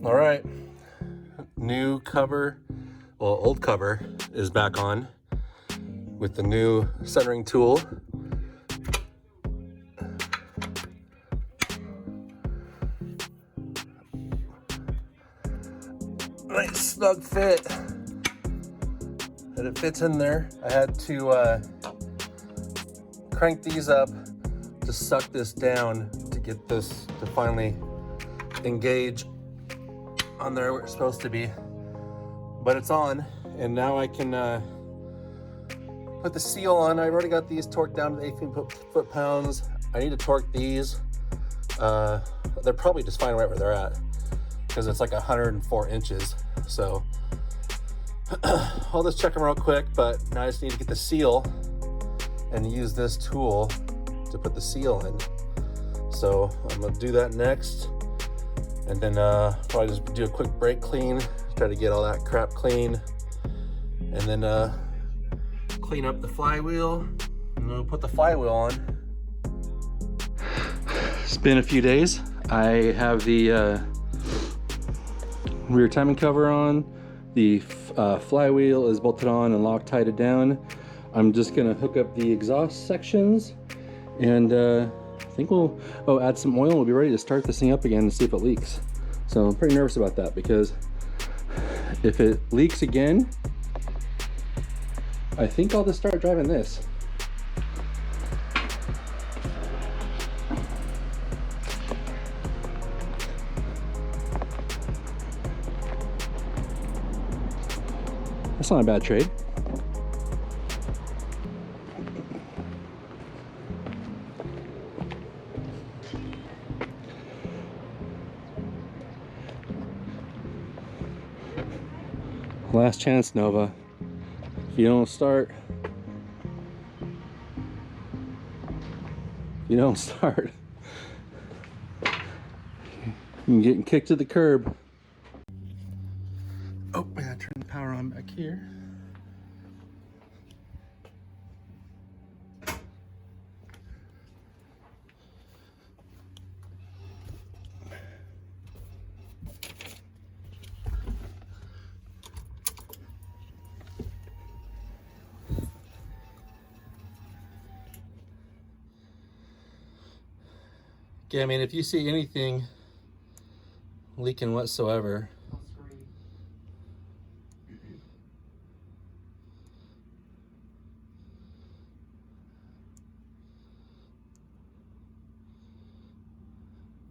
All right, new cover, well, old cover is back on with the new centering tool. Nice snug fit, and it fits in there. I had to crank these up to suck this down to get this to finally engage on there where it's supposed to be, but it's on, and now I can put the seal on. I've already got these torqued down to 18 foot-pounds. I need to torque these. They're probably just fine right where they're at because it's like 104 inches. So I'll just check them real quick, but now I just need to get the seal and use this tool to put the seal in. So I'm gonna do that next. And then probably just do a quick brake clean, try to get all that crap clean. And then clean up the flywheel, and we'll put the flywheel on. It's been a few days. I have the rear timing cover on. The flywheel is bolted on and Loctited down. I'm just gonna hook up the exhaust sections, and I think we'll add some oil and we'll be ready to start this thing up again and see if it leaks. So I'm pretty nervous about that, because if it leaks again, I think I'll just start driving this. That's not a bad trade. Last chance, Nova. If you don't start, you're getting kicked to the curb. Oh, I gotta turn the power on back here. Yeah, I mean, if you see anything leaking whatsoever, Did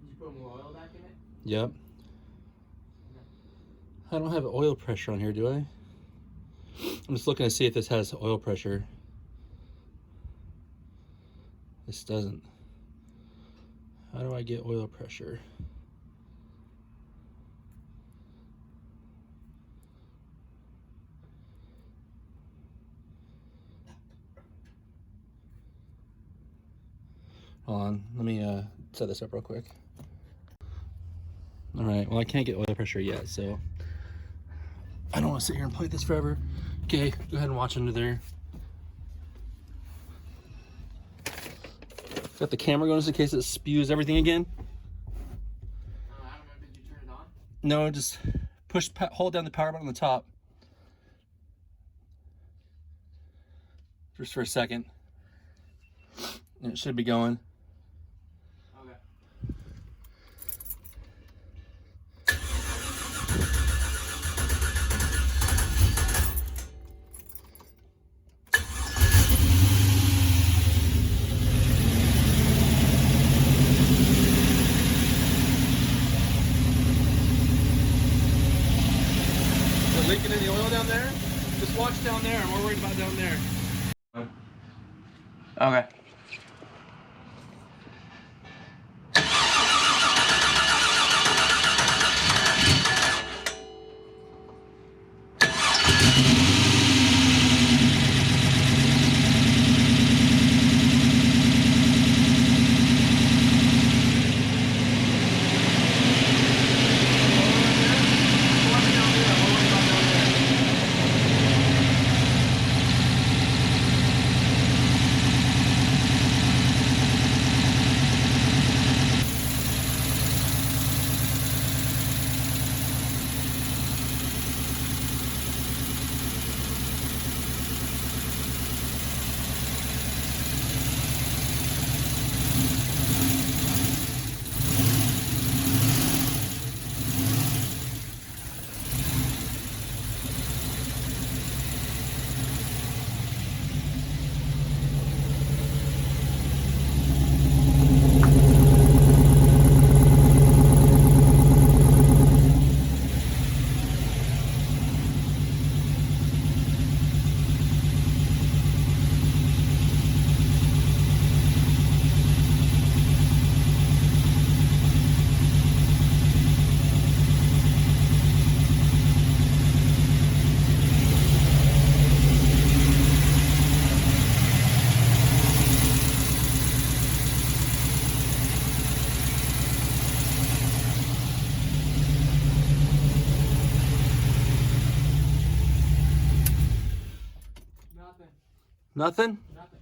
you put more oil back in it? Yep. I don't have oil pressure on here, do I? I'm just looking to see if this has oil pressure. This doesn't. How do I get oil pressure? Hold on, let me set this up real quick. All right, well, I can't get oil pressure yet, so I don't want to sit here and play this forever. Okay, go ahead and watch under there. Got the camera going just in case it spews everything again. I don't know, did you turn it on? No, just hold down the power button on the top. Just for a second. And it should be going. Okay. Leaking any oil down there? Just watch down there. I'm more worried about down there. Okay. Nothing? Nothing.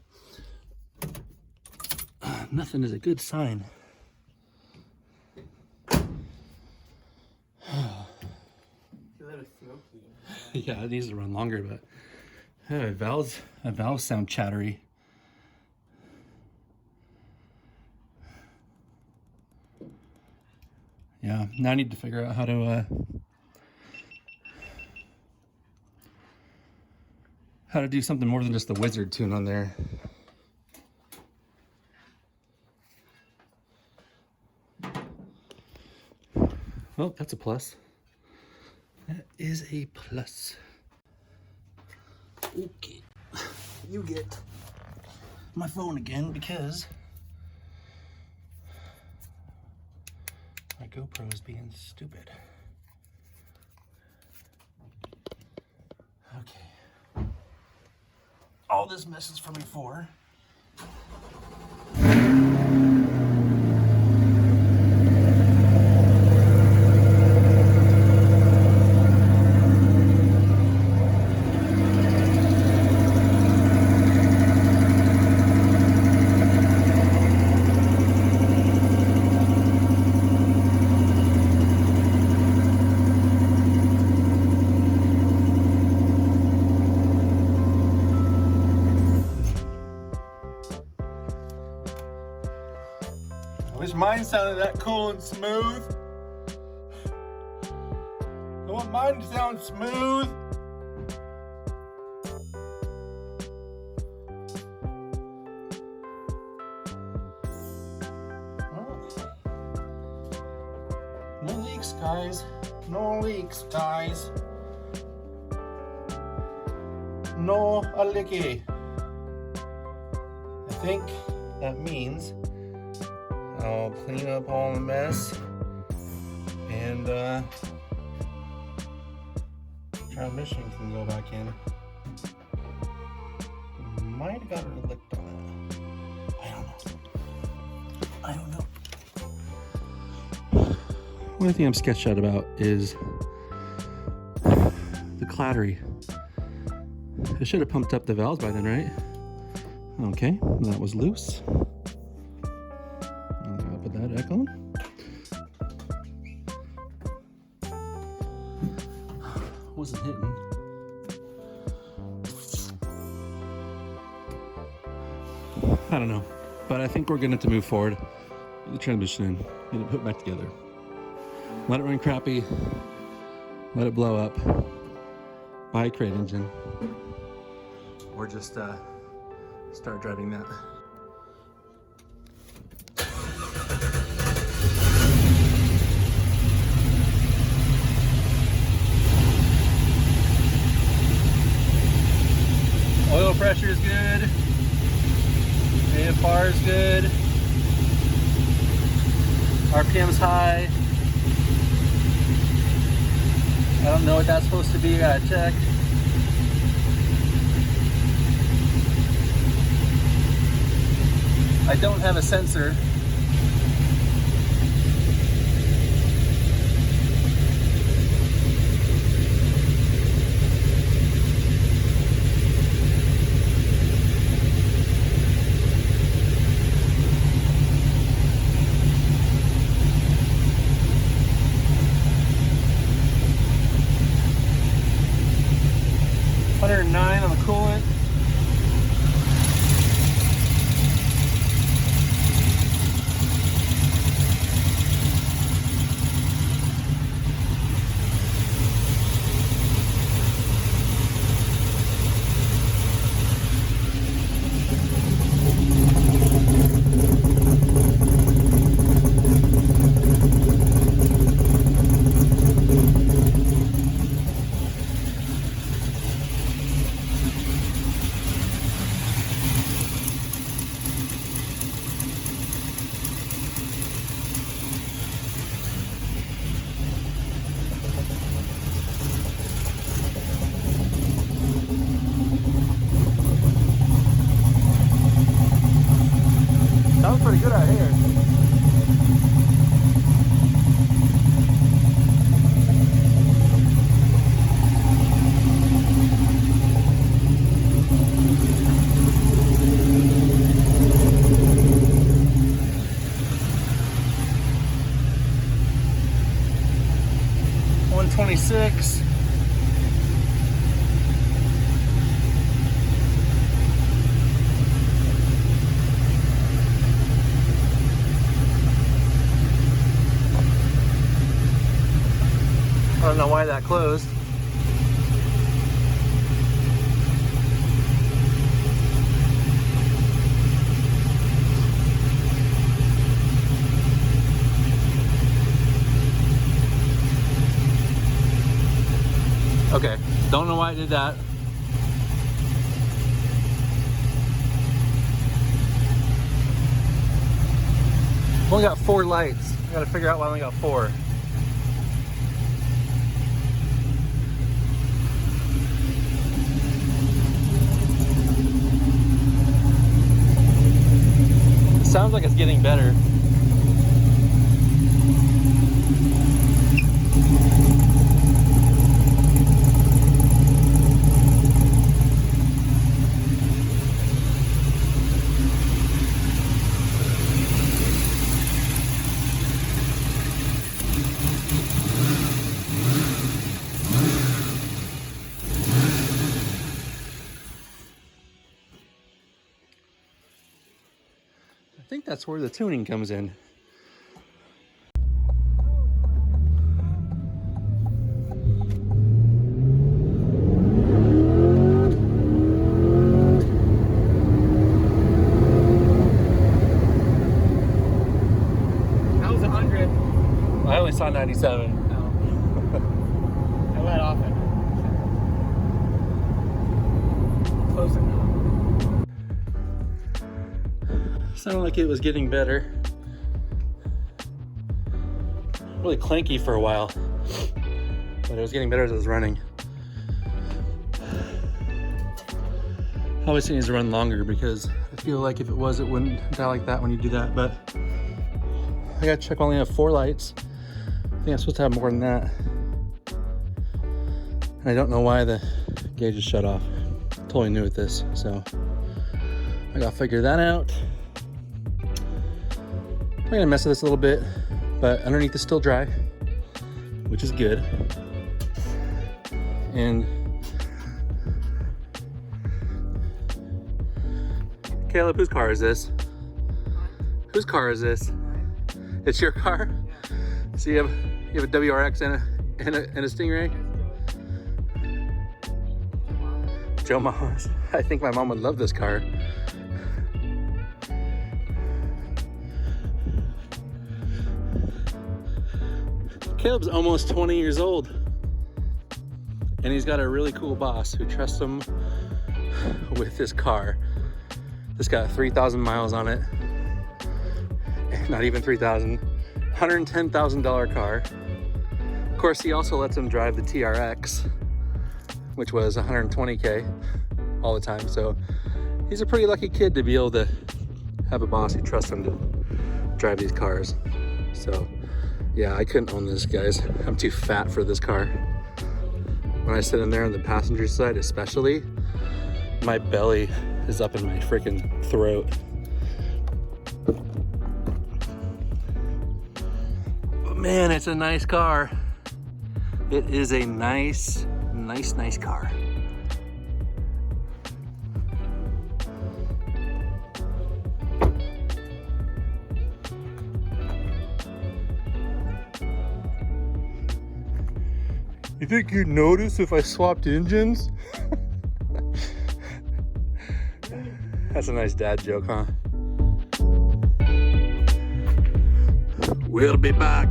Nothing is a good sign. It's a little smoky. Yeah, it needs to run longer, but valves sound chattery. Yeah, now I need to figure out how to do something more than just the wizard tune on there. Oh, that's a plus. That is a plus. Okay, you get my phone again because my GoPro is being stupid. Okay. All this mess is for me for. I wish mine sounded that cool and smooth. I want mine to sound smooth. No leaks, guys. No leaks, guys. No a licky. I think that means I'll clean up all the mess and transmission can go back in. Might have got it licked on it. I don't know. One thing I'm sketched out about is the clattery. I should have pumped up the valves by then, right? Okay, that was loose. I'll put that back on. Wasn't hitting. I don't know, but I think we're going to move forward with the transmission in, get it put back together. Let it run crappy, let it blow up, buy a crate engine, or just start driving that. Oil pressure is good. AFR is good. RPM's high. I don't know what that's supposed to be. I gotta check. I don't have a sensor. $109 on the coolant. 126. I don't know why that closed. Okay, don't know why I did that. Only got 4 lights. I gotta figure out why I only got 4. Sounds like it's getting better. I think that's where the tuning comes in. That was 100. I only saw 97. I let off it. Close enough. Sounded like it was getting better. Really clanky for a while, but it was getting better as it was running. Obviously needs to run longer because I feel like if it was, it wouldn't die like that when you do that, but I gotta check. I only have 4 lights. I think I'm supposed to have more than that. And I don't know why the gauge is shut off. Totally new at this, so I gotta figure that out. I'm gonna mess with this a little bit, but underneath is still dry, which is good. And Caleb, whose car is this? Whose car is this? It's your car? So you have a WRX and a Stingray? Joe Mama's. I think my mom would love this car. Caleb's almost 20 years old, and he's got a really cool boss who trusts him with his car. It's got 3,000 miles on it. Not even 3,000. $110,000 car. Of course, he also lets him drive the TRX, which was 120K all the time. So he's a pretty lucky kid to be able to have a boss who trusts him to drive these cars. So yeah, I couldn't own this, guys. I'm too fat for this car. When I sit in there on the passenger side, especially, my belly is up in my freaking throat. But man, it's a nice car. It is a nice car. You think you'd notice if I swapped engines? That's a nice dad joke, huh? We'll be back.